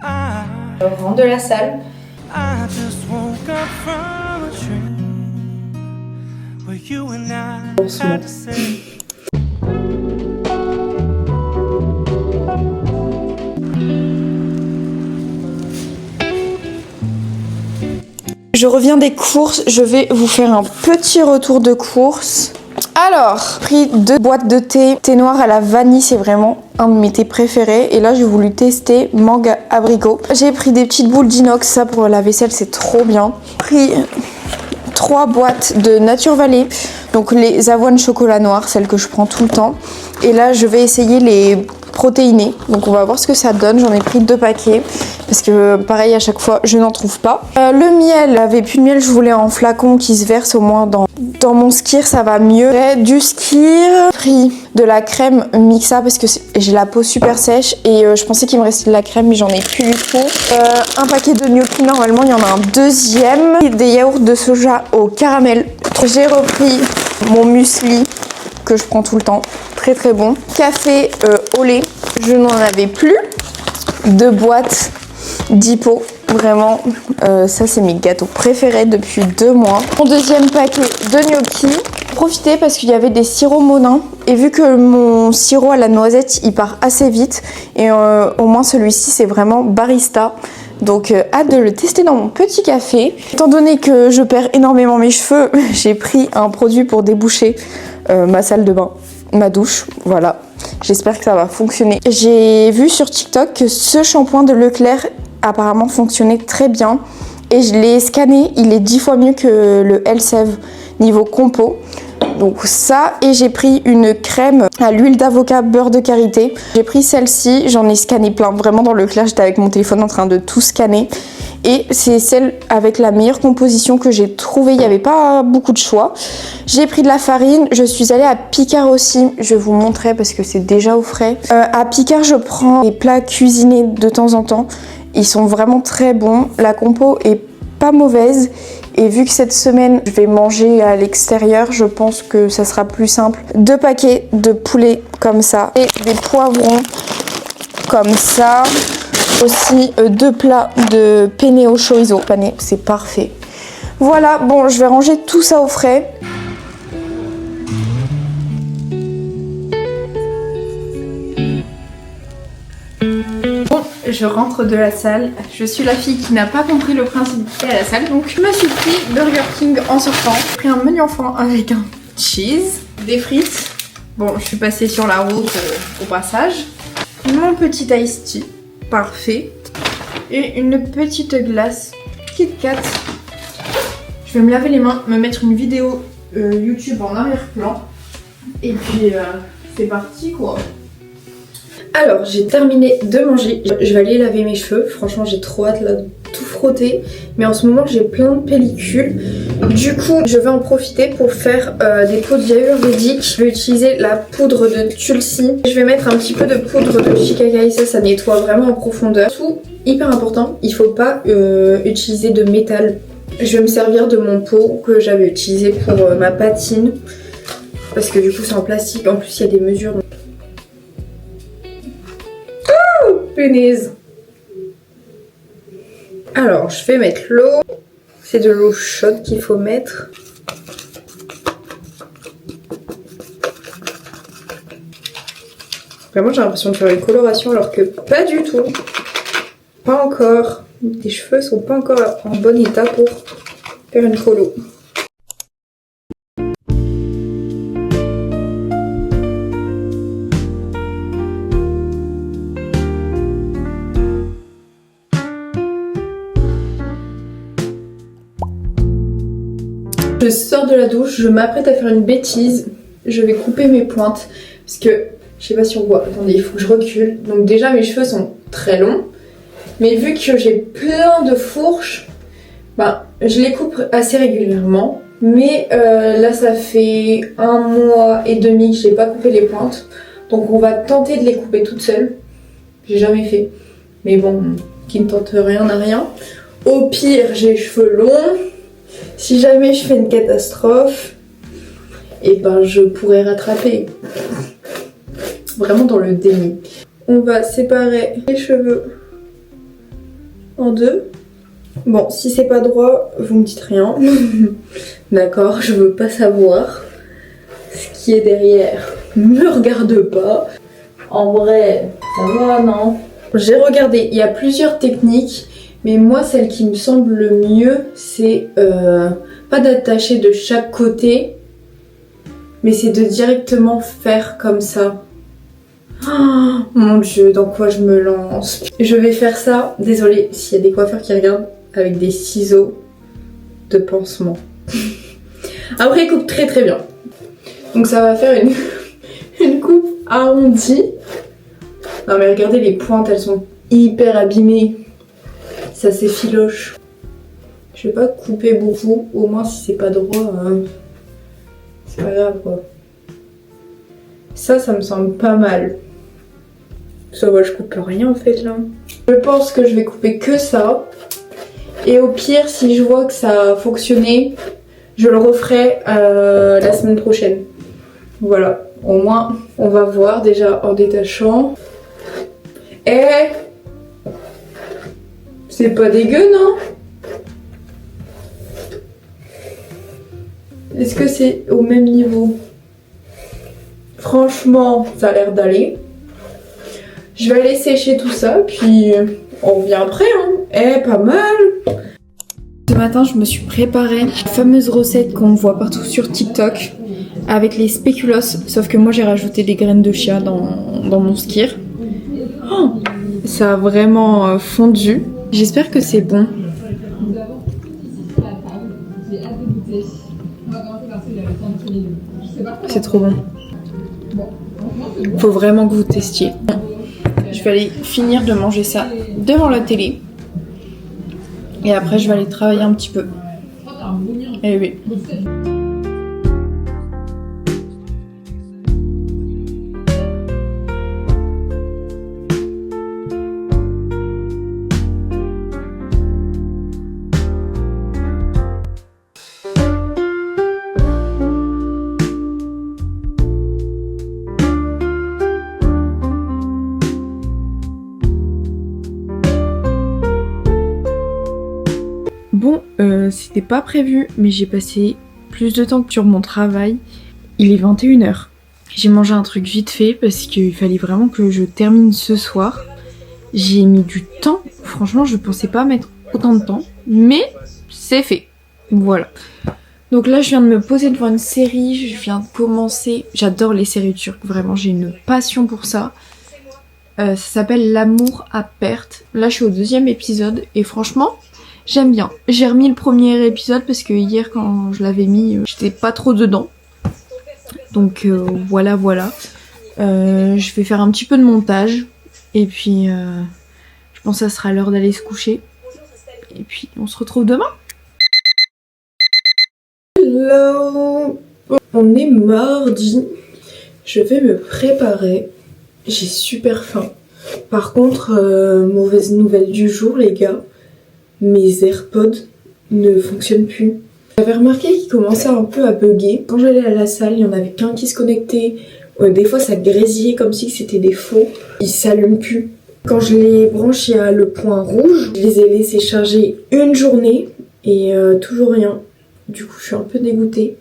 Je rentre de la salle. Je reviens des courses, je vais vous faire un petit retour de courses. Alors, j'ai pris 2 boîtes de thé noir à la vanille, c'est vraiment un de mes thés préférés. Et là, j'ai voulu tester mangue abricot. J'ai pris des petites boules d'inox, ça pour la vaisselle, c'est trop bien. J'ai pris 3 boîtes de Nature Valley, donc les avoines chocolat noir, celles que je prends tout le temps. Et là, je vais essayer les protéinés, donc on va voir ce que ça donne. J'en ai pris 2 paquets parce que pareil à chaque fois je n'en trouve pas. Le miel, j'avais plus de miel, je voulais en flacon qui se verse au moins dans mon skir, ça va mieux. Du skir, j'ai pris de la crème Mixa parce que j'ai la peau super sèche et je pensais qu'il me restait de la crème mais j'en ai plus du tout. Un paquet de gnocchi, normalement il y en a un deuxième. Des yaourts de soja au caramel. J'ai repris mon muesli que je prends tout le temps, très très bon. Café au lait, je n'en avais plus. 2 boîtes d'Hippo, vraiment ça c'est mes gâteaux préférés depuis 2 mois. Mon deuxième paquet de gnocchi. Profiter parce qu'il y avait des sirops Monin et vu que mon sirop à la noisette il part assez vite et au moins celui-ci c'est vraiment barista. Donc hâte de le tester dans mon petit café. Étant donné que je perds énormément mes cheveux, j'ai pris un produit pour déboucher ma salle de bain, ma douche, voilà. J'espère que ça va fonctionner. J'ai vu sur TikTok que ce shampoing de Leclerc apparemment fonctionnait très bien et je l'ai scanné, il est 10 fois mieux que le Elseve niveau compo. Donc ça, et j'ai pris une crème à l'huile d'avocat beurre de karité. J'ai pris celle-ci, j'en ai scanné plein, vraiment dans Leclerc, j'étais avec mon téléphone en train de tout scanner. Et c'est celle avec la meilleure composition que j'ai trouvée, il n'y avait pas beaucoup de choix. J'ai pris de la farine, je suis allée à Picard aussi, je vous montrerai parce que c'est déjà au frais. À Picard, je prends des plats cuisinés de temps en temps, ils sont vraiment très bons, la compo est pas mauvaise. Et vu que cette semaine je vais manger à l'extérieur, je pense que ça sera plus simple. 2 paquets de poulet comme ça et des poivrons comme ça. Aussi 2 plats de penne au chorizo. Pané, c'est parfait. Voilà, bon, je vais ranger tout ça au frais. Je rentre de la salle, je suis la fille qui n'a pas compris le principe d'aller à la salle, donc je me suis pris Burger King en sortant. J'ai pris un menu enfant avec un cheese, des frites, bon je suis passée sur la route au passage, mon petit iced tea, parfait, et une petite glace Kit Kat. Je vais me laver les mains, me mettre une vidéo YouTube en arrière-plan, et puis c'est parti quoi. Alors, j'ai terminé de manger, je vais aller laver mes cheveux, franchement j'ai trop hâte là de tout frotter, mais en ce moment j'ai plein de pellicules, du coup je vais en profiter pour faire des poudres ayurvédiques. Je vais utiliser la poudre de Tulsi, je vais mettre un petit peu de poudre de Shikakai, ça nettoie vraiment en profondeur. Tout hyper important, il faut pas utiliser de métal. Je vais me servir de mon pot que j'avais utilisé pour ma patine, parce que du coup c'est en plastique, en plus il y a des mesures. Punaise. Alors, je vais mettre l'eau. C'est de l'eau chaude qu'il faut mettre. Vraiment, j'ai l'impression de faire une coloration alors que pas du tout. Pas encore. Tes cheveux sont pas encore en bon état pour faire une colo. Je sors de la douche, je m'apprête à faire une bêtise. Je vais couper mes pointes parce que je sais pas si on voit. Attendez, il faut que je recule. Donc déjà mes cheveux sont très longs, mais vu que j'ai plein de fourches, ben je les coupe assez régulièrement. Mais là ça fait 1 mois et demi que j'ai pas coupé les pointes, donc on va tenter de les couper toute seule. J'ai jamais fait, mais bon, qui ne tente rien n'a rien. Au pire, j'ai les cheveux longs. Si jamais je fais une catastrophe, et ben je pourrais rattraper. Vraiment dans le déni. On va séparer les cheveux en deux. Bon, si c'est pas droit, vous me dites rien. D'accord, je veux pas savoir ce qui est derrière. Me regarde pas. En vrai, ça va, non? J'ai regardé, il y a plusieurs techniques, mais moi, celle qui me semble le mieux, c'est pas d'attacher de chaque côté, mais c'est de directement faire comme ça. Oh, mon dieu, dans quoi je me lance? Je vais faire ça, désolée s'il y a des coiffeurs qui regardent, avec des ciseaux de pansement. Après, il coupe très très bien. Donc ça va faire une coupe arrondie. Non mais regardez, les pointes, elles sont hyper abîmées. Ça s'effiloche. Je vais pas couper beaucoup, au moins si c'est pas droit, c'est pas grave quoi. Ça me semble pas mal. Ça va, je coupe rien en fait là. Je pense que je vais couper que ça. Et au pire, si je vois que ça a fonctionné, je le referai la semaine prochaine. Voilà, au moins on va voir déjà en détachant. Et c'est pas dégueu, non? Est-ce que c'est au même niveau? Franchement, ça a l'air d'aller. Je vais aller sécher tout ça, puis on revient après, hein. Eh, pas mal. Ce matin, je me suis préparé la fameuse recette qu'on voit partout sur TikTok avec les spéculoos, sauf que moi j'ai rajouté des graines de chia dans mon skyr. Oh, ça a vraiment fondu. J'espère que c'est bon. C'est trop bon. Faut vraiment que vous testiez. Je vais aller finir de manger ça devant la télé. Et après je vais aller travailler un petit peu. Eh oui. Bon, c'était pas prévu, mais j'ai passé plus de temps que sur mon travail. Il est 21h. J'ai mangé un truc vite fait parce qu'il fallait vraiment que je termine ce soir. J'ai mis du temps, franchement je pensais pas mettre autant de temps, mais c'est fait. Voilà. Donc là je viens de me poser devant une série, je viens de commencer. J'adore les séries turques, vraiment j'ai une passion pour ça. Ça s'appelle L'amour à perte. Là je suis au 2e épisode et franchement... j'aime bien. J'ai remis le premier épisode parce que hier quand je l'avais mis, j'étais pas trop dedans. Donc voilà. Je vais faire un petit peu de montage. Et puis je pense que ça sera l'heure d'aller se coucher. Et puis on se retrouve demain. Hello. On est mardi. Je vais me préparer. J'ai super faim. Par contre, mauvaise nouvelle du jour les gars. Mes AirPods ne fonctionnent plus. J'avais remarqué qu'ils commençaient un peu à bugger. Quand j'allais à la salle, il y en avait qu'un qui se connectait. Des fois, ça grésillait comme si c'était des faux. Ils s'allument plus. Quand je les branche, il y a le point rouge. Je les ai laissés charger une journée et toujours rien. Du coup, je suis un peu dégoûtée.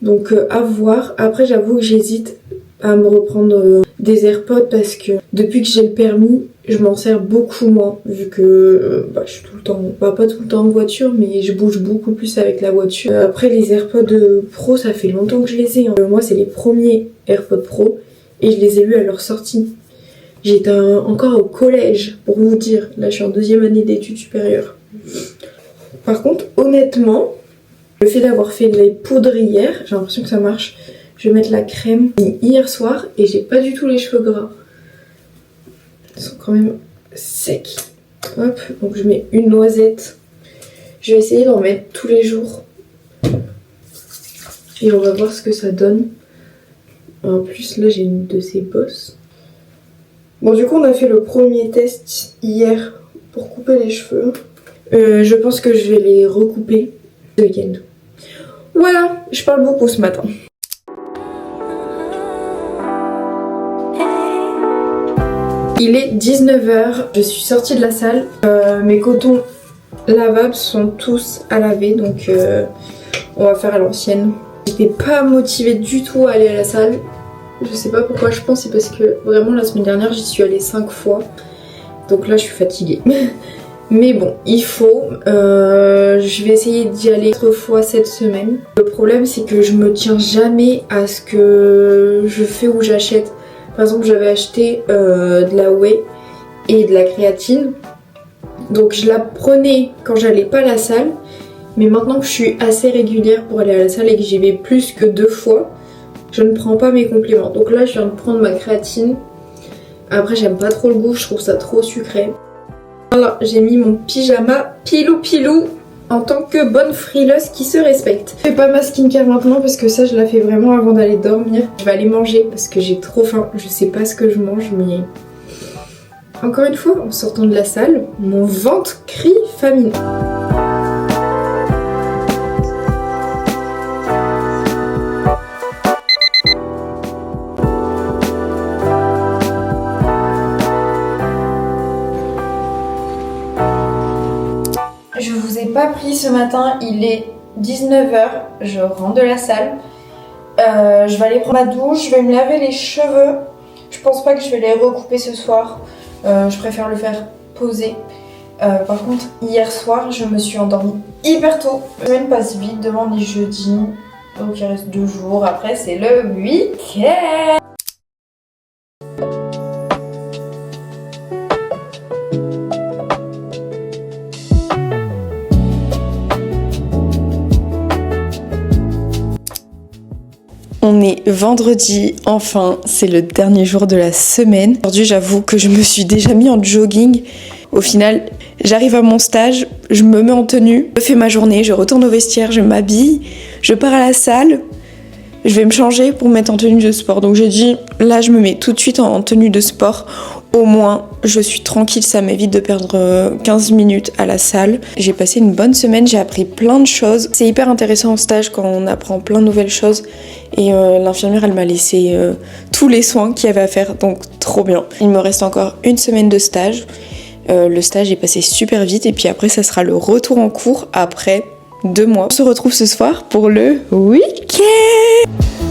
Donc, à voir. Après, j'avoue que j'hésite à me reprendre des AirPods parce que depuis que j'ai le permis, je m'en sers beaucoup moins vu que je suis tout le temps, pas tout le temps en voiture, mais je bouge beaucoup plus avec la voiture. Après les AirPods Pro, ça fait longtemps que je les ai. Moi c'est les premiers AirPods Pro et je les ai eus à leur sortie. J'étais encore au collège pour vous dire. Là je suis en 2e année d'études supérieures. Par contre honnêtement, le fait d'avoir fait les poudres hier, j'ai l'impression que ça marche. Je vais mettre la crème hier soir et j'ai pas du tout les cheveux gras. Ils sont quand même secs. Hop, donc je mets une noisette. Je vais essayer d'en mettre tous les jours. Et on va voir ce que ça donne. En plus là j'ai une de ces bosses. Bon du coup on a fait le premier test hier pour couper les cheveux. Je pense que je vais les recouper ce week-end. Voilà, je parle beaucoup ce matin. Il est 19h, je suis sortie de la salle. Mes cotons lavables sont tous à laver, donc on va faire à l'ancienne. J'étais pas motivée du tout à aller à la salle. Je sais pas pourquoi, je pense c'est parce que vraiment la semaine dernière j'y suis allée 5 fois. Donc là je suis fatiguée. Mais bon, il faut. Je vais essayer d'y aller 4 fois cette semaine. Le problème c'est que je me tiens jamais à ce que je fais ou j'achète. Par exemple j'avais acheté de la whey et de la créatine. Donc je la prenais quand j'allais pas à la salle. Mais maintenant que je suis assez régulière pour aller à la salle et que j'y vais plus que 2 fois, je ne prends pas mes compléments. Donc là je viens de prendre ma créatine. Après j'aime pas trop le goût, je trouve ça trop sucré. Voilà, j'ai mis mon pyjama pilou pilou en tant que bonne frileuse qui se respecte. Je fais pas ma skincare maintenant parce que ça je la fais vraiment avant d'aller dormir. Je vais aller manger parce que j'ai trop faim. Je sais pas ce que je mange mais... Encore une fois, en sortant de la salle, mon ventre crie famine. Je vous ai pas pris ce matin, il est 19h, je rentre de la salle. Je vais aller prendre ma douche, je vais me laver les cheveux. Je pense pas que je vais les recouper ce soir. Je préfère le faire poser. Par contre, hier soir, je me suis endormie hyper tôt. La semaine passe vite, demain on est jeudi. Donc il reste 2 jours, après c'est le week-end. On est vendredi, enfin, c'est le dernier jour de la semaine. Aujourd'hui, j'avoue que je me suis déjà mis en jogging. Au final, j'arrive à mon stage, je me mets en tenue, je fais ma journée, je retourne au vestiaire, je m'habille, je pars à la salle, je vais me changer pour me mettre en tenue de sport. Donc j'ai dit, là, je me mets tout de suite en tenue de sport. Au moins, je suis tranquille, ça m'évite de perdre 15 minutes à la salle. J'ai passé une bonne semaine, j'ai appris plein de choses. C'est hyper intéressant en stage quand on apprend plein de nouvelles choses. Et l'infirmière, elle m'a laissé tous les soins qu'il y avait à faire, donc trop bien. Il me reste encore une semaine de stage. Le stage est passé super vite et puis après, ça sera le retour en cours après 2 mois. On se retrouve ce soir pour le week-end.